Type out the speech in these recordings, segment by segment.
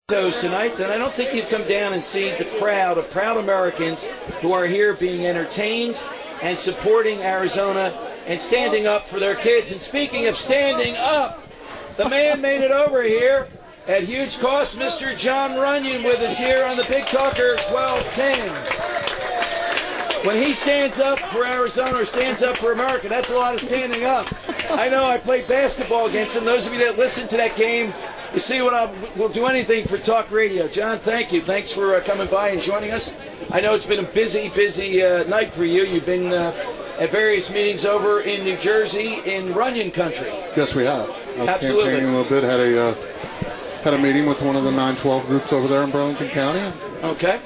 Tonight, then I don't think you'd come down and see the crowd of proud Americans who are here being entertained and supporting Arizona and standing up for their kids. And speaking of standing up, the man made it over here at huge cost, Mr. Jon Runyan, with us here on the Big Talker 1210. When he stands up for Arizona or stands up for America, that's a lot of standing up. I know I played basketball against him. Those of you that listened to that game, you see what we'll do anything for talk radio. Jon, thank you. Thanks for coming by and joining us. I know it's been a busy night for you. You've been at various meetings over in New Jersey in Runyan country. Yes, we have. Absolutely. Campaigning a little bit. Had a meeting with one of the 912 groups over there in Burlington County. Okay.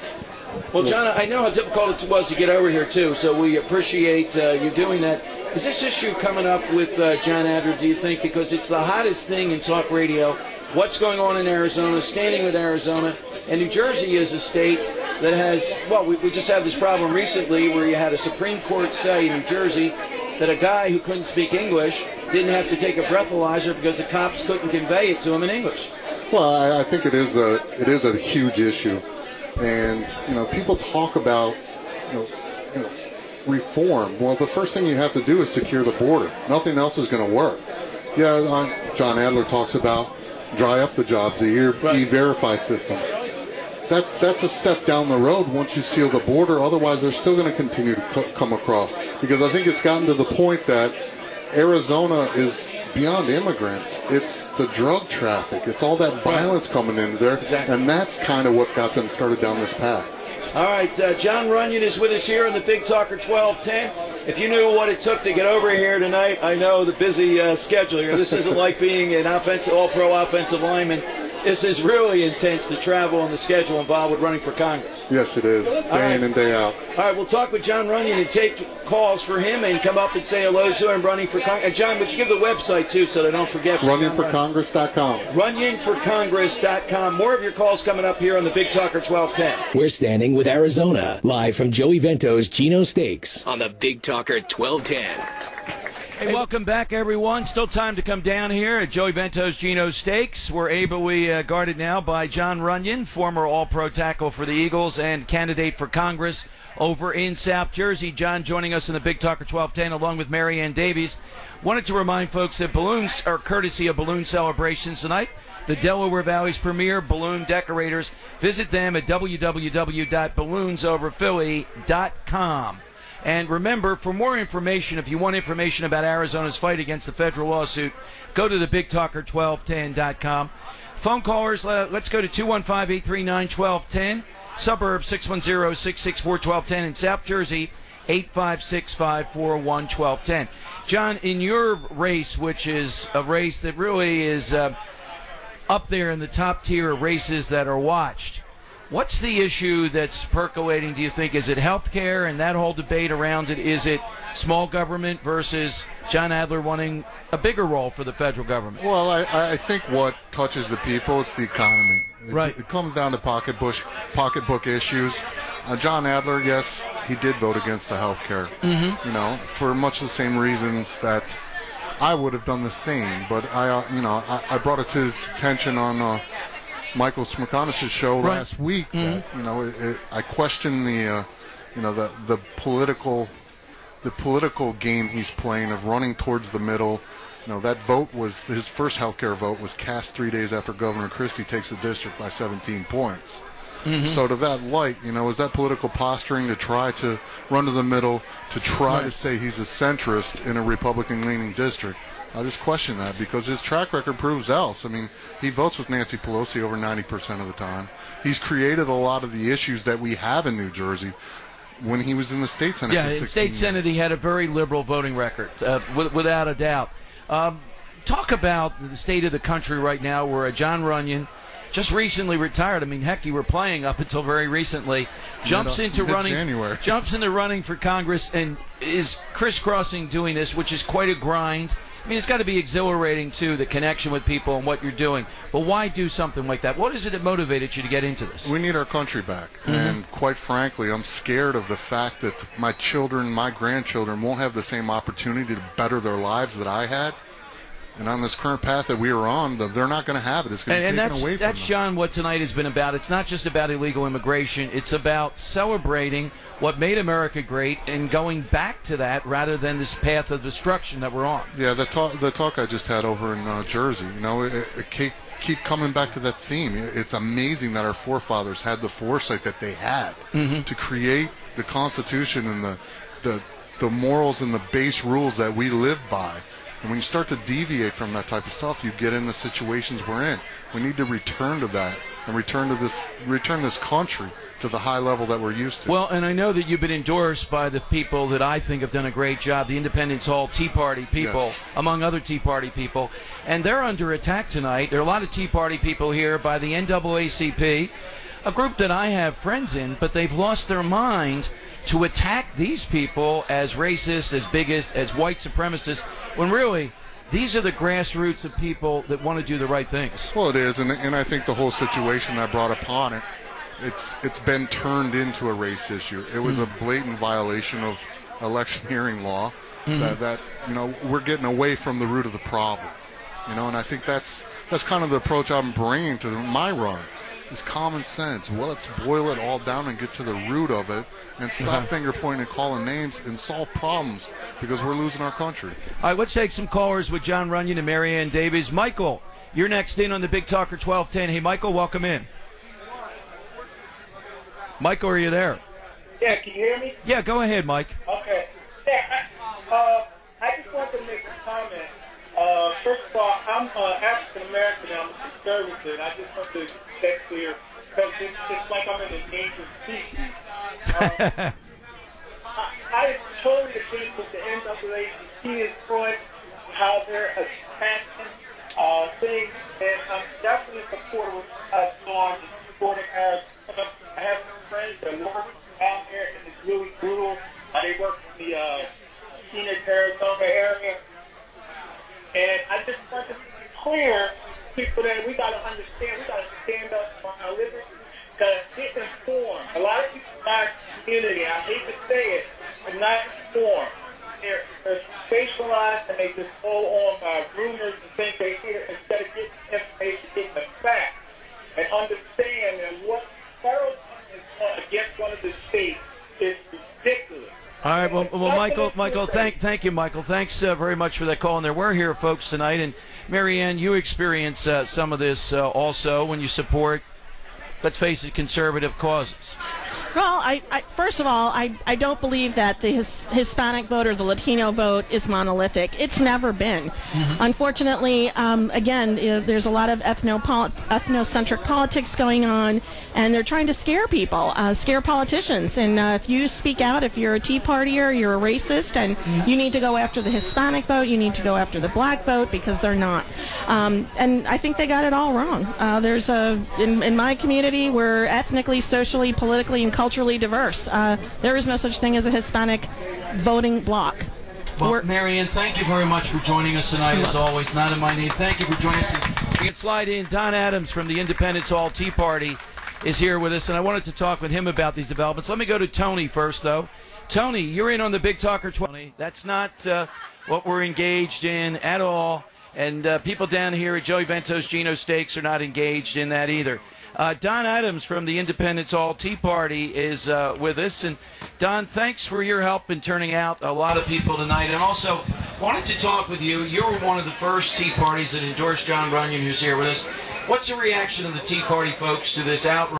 Well, Jon, I know how difficult it was to get over here, too, so we appreciate you doing that. Is this issue coming up with John Adler, do you think? Because it's the hottest thing in talk radio. What's going on in Arizona, standing with Arizona, and New Jersey is a state that has, well, we just had this problem recently where you had a Supreme Court say in New Jersey that a guy who couldn't speak English didn't have to take a breathalyzer because the cops couldn't convey it to him in English. Well, I think it is a huge issue, and people talk about reform. Well, the first thing you have to do is secure the border. Nothing else is going to work. Yeah, John Adler talks about dry up the jobs, the E-Verify system. That's a step down the road once you seal the border. Otherwise, they're still going to continue to come across. Because I think it's gotten to the point that Arizona is beyond immigrants. It's the drug traffic. It's all that violence coming into there. Exactly. And that's kind of what got them started down this path. All right, Jon Runyan is with us here on the Big Talker 1210. If you knew what it took to get over here tonight, I know the busy schedule here. This isn't like being an all-pro offensive lineman. This is really intense, the travel and the schedule involved with running for Congress. Yes, it is, day in and day out. All right, we'll talk with Jon Runyan and take calls for him and come up and say hello to him running for Congress. And Jon, would you give the website, too, so they don't forget? RunyanForCongress.com. RunyanForCongress.com. More of your calls coming up here on the Big Talker 1210. We're standing with Arizona, live from Joey Vento's Geno Steaks on the Big Talker 1210. Hey, welcome back, everyone. Still time to come down here at Joey Vento's Geno Steaks. We're ably guarded now by Jon Runyan, former All-Pro tackle for the Eagles and candidate for Congress over in South Jersey. Jon joining us in the Big Talker 1210 along with Mary Ann Davies. Wanted to remind folks that balloons are courtesy of Balloon Celebrations tonight. The Delaware Valley's premier balloon decorators. Visit them at www.balloonsoverphilly.com. And remember, for more information, if you want information about Arizona's fight against the federal lawsuit, go to thebigtalker1210.com. Phone callers, let's go to 215-839-1210. Suburb 610-664-1210. In South Jersey, 856-541-1210. Jon, in your race, which is a race that really is up there in the top tier of races that are watched, what's the issue that's percolating, do you think? Is it health care and that whole debate around it? Is it small government versus John Adler wanting a bigger role for the federal government? Well, I think what touches the people, it's the economy. It comes down to pocketbook issues. John Adler, yes, he did vote against the health care, for much the same reasons that I would have done the same. But I brought it to his attention on Michael Smerconius' show last week. That, I question the political game he's playing of running towards the middle. That vote was his first healthcare vote was cast 3 days after Governor Christie takes the district by 17 points. So to that light, is that political posturing to try to run to the middle, to try to say he's a centrist in a Republican-leaning district? I just question that because his track record proves else. I mean, he votes with Nancy Pelosi over 90% of the time. He's created a lot of the issues that we have in New Jersey when he was in the state Senate. Yeah, in state Senate he had a very liberal voting record, without a doubt. Talk about the state of the country right now where Jon Runyan, just recently retired. I mean, heck, you were playing up until very recently. Jumps into running for Congress and is crisscrossing doing this, which is quite a grind. I mean, it's got to be exhilarating, too, the connection with people and what you're doing. But why do something like that? What is it that motivated you to get into this? We need our country back. And quite frankly, I'm scared of the fact that my children, my grandchildren, won't have the same opportunity to better their lives that I had. And on this current path that we are on, they're not going to have it. It's going to be taken away from them. That's, John, what tonight has been about. It's not just about illegal immigration. It's about celebrating what made America great and going back to that rather than this path of destruction that we're on. Yeah, the talk I just had over in Jersey, it keep coming back to that theme. It's amazing that our forefathers had the foresight that they had to create the Constitution and the morals and the base rules that we live by. And when you start to deviate from that type of stuff, you get in the situations we're in. We need to return to that and return this country to the high level that we're used to. Well, and I know that you've been endorsed by the people that I think have done a great job, the Independence Hall Tea Party people, yes, among other Tea Party people. And they're under attack tonight. There are a lot of Tea Party people here by the NAACP, a group that I have friends in, but they've lost their minds to attack these people as racist, as bigots, as white supremacists, when really these are the grassroots of people that want to do the right things. Well, it is, and I think the whole situation that brought upon it, it's been turned into a race issue. It was a blatant violation of electioneering law that we're getting away from the root of the problem. And I think that's kind of the approach I'm bringing to my run. It's common sense. Well, let's boil it all down and get to the root of it and stop finger pointing and calling names and solve problems because we're losing our country. All right, let's take some callers with Jon Runyon and Marianne Davies. Michael, you're next in on the Big Talker 1210. Hey, Michael, welcome in. Michael, are you there? Yeah, can you hear me? Yeah, go ahead, Mike. Okay. Yeah, I just wanted to make a comment. First of all, I'm African American. I'm a conservative. I just want to get that clear because it's like I'm an endangered species. I totally agree with the NAACP is going how they're attacking things, and I'm definitely supportive of us on supporting our. I have some friends that work out there, and it's really brutal. They work in the Phoenix, Arizona area. And I just want to be clear, people, that we got to understand, we got to stand up for our liberty, to get informed. A lot of people in our community, I hate to say it, are not informed. They're spatialized and they just go on by rumors and things they hear instead of getting information, getting the facts, and understand that what federal is doing against one of the states is ridiculous. All right, well, Michael, thank you, Michael. Thanks very much for that call. And there were here, folks, tonight. And Marianne, you experience some of this also when you support, let's face it, conservative causes. Well, first of all, I don't believe that the Hispanic vote or the Latino vote is monolithic. It's never been. Unfortunately, again, there's a lot of ethnocentric politics going on, and they're trying to scare people, scare politicians. And if you speak out, if you're a Tea Partier, you're a racist, and you need to go after the Hispanic vote, you need to go after the black vote, because they're not. And I think they got it all wrong. In my community, we're ethnically, socially, politically, and culturally diverse. There is no such thing as a Hispanic voting bloc. Well, Marianne, thank you very much for joining us tonight, as always. Not in my name. Thank you for joining us. You can slide in. Don Adams from the Independence Hall Tea Party is here with us, and I wanted to talk with him about these developments. Let me go to Tony first, though. Tony, you're in on the Big Talker 12. That's not what we're engaged in at all, and people down here at Joey Vento's Gino Steaks are not engaged in that either. Don Adams from the Independence Hall Tea Party is with us. And, Don, thanks for your help in turning out a lot of people tonight. And also, wanted to talk with you. You were one of the first Tea Parties that endorsed Jon Runyon, who's here with us. What's the reaction of the Tea Party folks to this outrage?